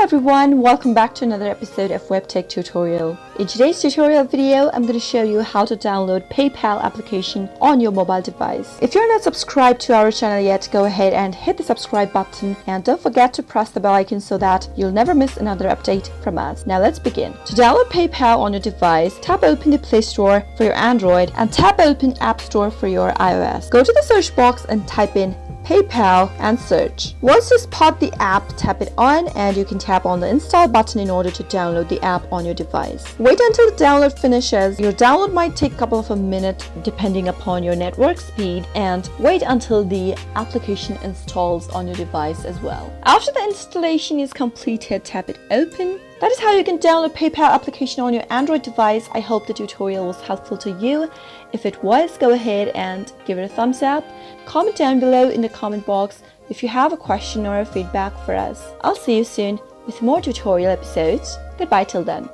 everyone, welcome back to another episode of Webtech Tutorial. In today's tutorial video, I'm going to show you how to download PayPal application on your mobile device. If you're not subscribed to our channel yet, go ahead and hit the subscribe button and don't forget to press the bell icon so that you'll never miss another update from us. Now let's begin. To download PayPal on your device, tap open the Play Store for your Android and tap open App Store for your iOS. Go to the search box and type in PayPal and search. Once you spot the app, tap it on and you can tap on the install button in order to download the app on your device. Wait until the download finishes. Your download might take a couple of minutes depending upon your network speed, and wait until the application installs on your device as well. After the installation is completed, tap it open. That is how you can download PayPal application on your Android device. I hope the tutorial was helpful to you. If it was, go ahead and give it a thumbs up. Comment down below in the comment box if you have a question or a feedback for us. I'll see you soon with more tutorial episodes. Goodbye till then.